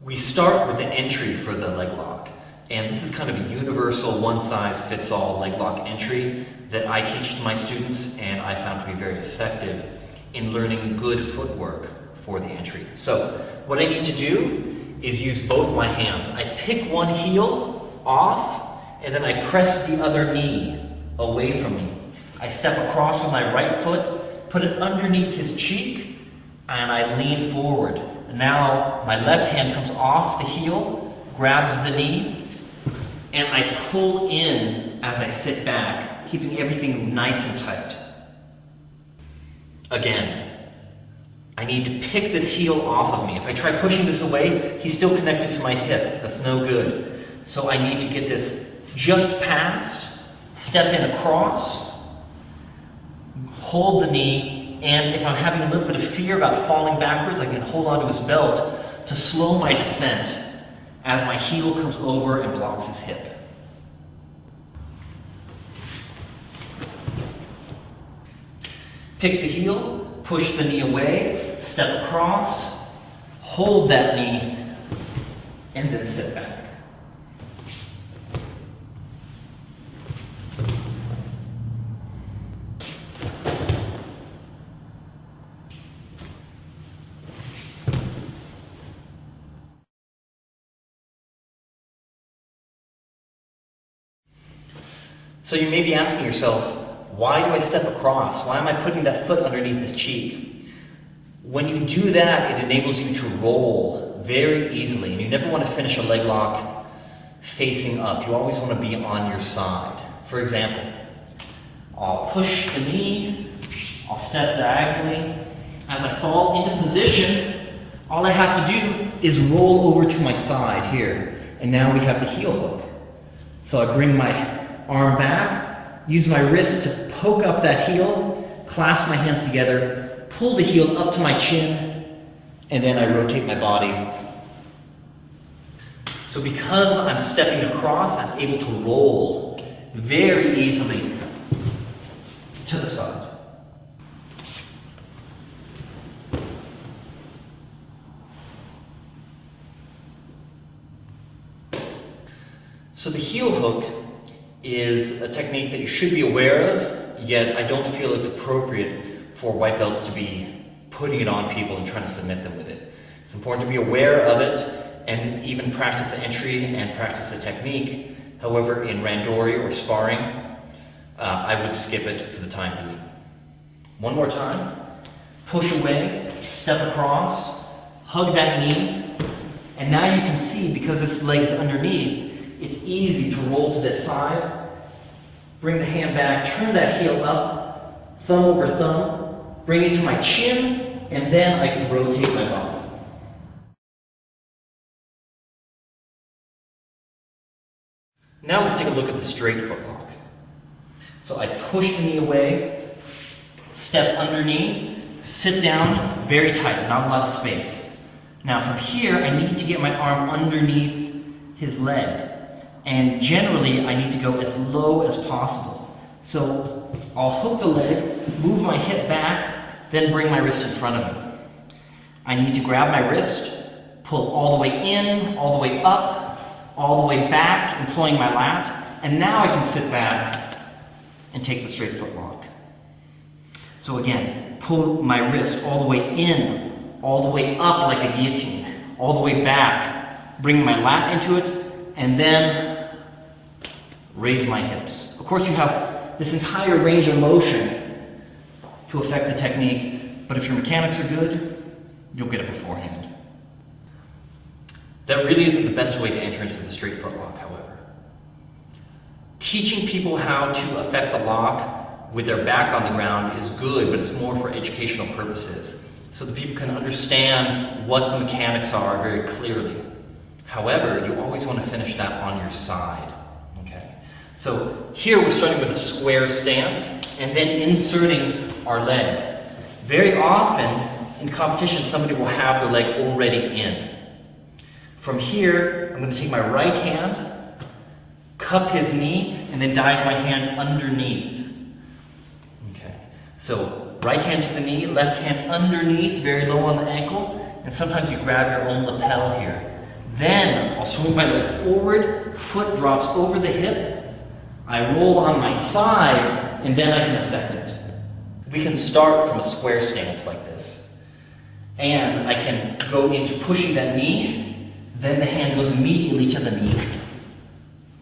We start with the entry for the leg lock, and this is kind of a universal one-size-fits-all leg lock entry that I teach to my students, and I found to be very effective in learning good footwork for the entry. So what I need to do is use both my hands. I pick one heel off, and then I press the other knee away from me. I step across with my right foot, put it underneath his cheek, and I lean forward. Now my left hand comes off the heel, grabs the knee, and I pull in as I sit back, keeping everything nice and tight. Again, I need to pick this heel off of me. If I try pushing this away, he's still connected to my hip. That's no good. So I need to get this just past, step in across, hold the knee, and if I'm having a little bit of fear about falling backwards, I can hold onto his belt to slow my descent as my heel comes over and blocks his hip. Pick the heel, push the knee away, step across, hold that knee, and then sit back. So you may be asking yourself, why do I step across? Why am I putting that foot underneath his cheek? When you do that, it enables you to roll very easily, and you never want to finish a leg lock facing up. You always want to be on your side. For example, I'll push the knee, I'll step diagonally. As I fall into position, all I have to do is roll over to my side here, and now we have the heel hook. So I bring my arm back, use my wrist to poke up that heel, clasp my hands together, pull the heel up to my chin, and then I rotate my body. So because I'm stepping across, I'm able to roll very easily to the side. So the heel hook is a technique that you should be aware of, yet I don't feel it's appropriate for white belts to be putting it on people and trying to submit them with it. It's important to be aware of it and even practice the entry and practice the technique. However, in randori or sparring, I would skip it for the time being. One more time. Push away, step across, hug that knee, and now you can see, because this leg is underneath, it's easy to roll to this side, bring the hand back, turn that heel up, thumb over thumb, bring it to my chin, and then I can rotate my body. Now let's take a look at the straight foot lock. So I push the knee away, step underneath, sit down very tight, not a lot of space. Now from here, I need to get my arm underneath his leg. And generally, I need to go as low as possible. So I'll hook the leg, move my hip back, then bring my wrist in front of me. I need to grab my wrist, pull all the way in, all the way up, all the way back, employing my lat, and now I can sit back and take the straight foot lock. So again, pull my wrist all the way in, all the way up like a guillotine, all the way back, bring my lat into it, and then raise my hips. Of course, you have this entire range of motion to affect the technique, but if your mechanics are good, you'll get it beforehand. That really isn't the best way to enter into the straight foot lock, however. Teaching people how to affect the lock with their back on the ground is good, but it's more for educational purposes, so that people can understand what the mechanics are very clearly. However, you always want to finish that on your side. Okay. So here we're starting with a square stance and then inserting our leg. Very often in competition, somebody will have their leg already in. From here, I'm going to take my right hand, cup his knee, and then dive my hand underneath. Okay. So right hand to the knee, left hand underneath, very low on the ankle, and sometimes you grab your own lapel here. Then I'll swing my leg forward, foot drops over the hip, I roll on my side, and then I can effect it. We can start from a square stance like this. And I can go into pushing that knee, then the hand goes immediately to the knee.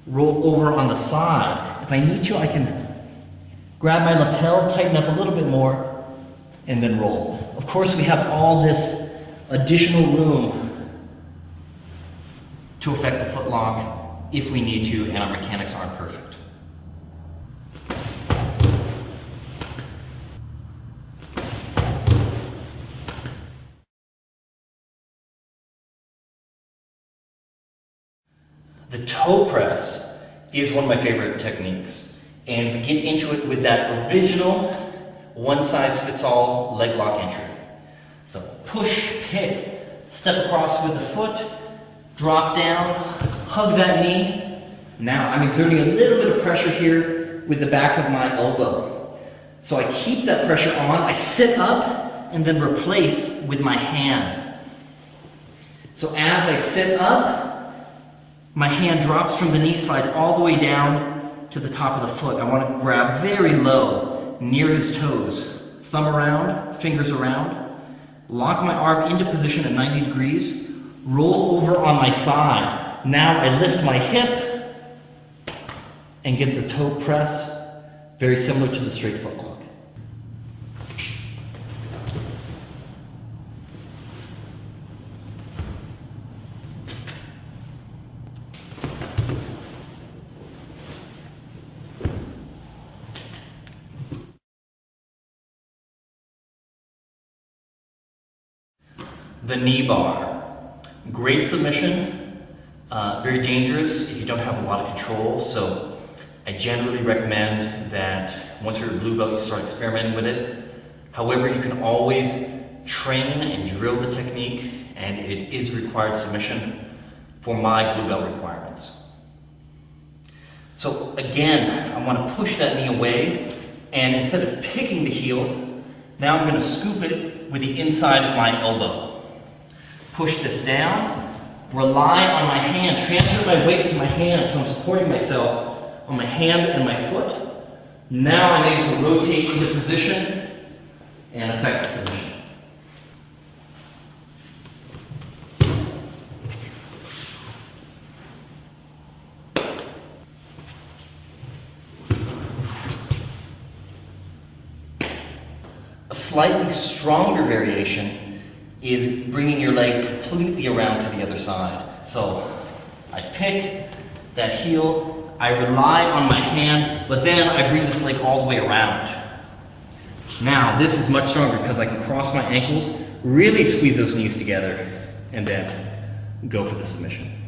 Roll over on the side. If I need to, I can grab my lapel, tighten up a little bit more, and then roll. Of course, we have all this additional room to affect the foot lock if we need to, and our mechanics aren't perfect. The toe press is one of my favorite techniques, and we get into it with that original one-size-fits-all leg lock entry. So push, pick, step across with the foot, drop down, hug that knee. Now I'm exerting a little bit of pressure here with the back of my elbow. So I keep that pressure on, I sit up, and then replace with my hand. So as I sit up, my hand drops from the knee slides all the way down to the top of the foot. I want to grab very low, near his toes. Thumb around, fingers around. Lock my arm into position at 90 degrees. Roll over on my side. Now I lift my hip and get the toe press, very similar to the straight foot lock. The knee bar. Great submission, very dangerous if you don't have a lot of control, so I generally recommend that once you're a blue belt you start experimenting with it. However, you can always train and drill the technique, and it is required submission for my blue belt requirements. So again, I want to push that knee away, and instead of picking the heel, now I'm going to scoop it with the inside of my elbow. Push this down, rely on my hand, transfer my weight to my hand so I'm supporting myself on my hand and my foot. Now I'm able to rotate into position and effect the submission. A slightly stronger variation is bringing your leg completely around to the other side. So I pick that heel, I rely on my hand, but then I bring this leg all the way around. Now this is much stronger because I can cross my ankles, really squeeze those knees together, and then go for the submission.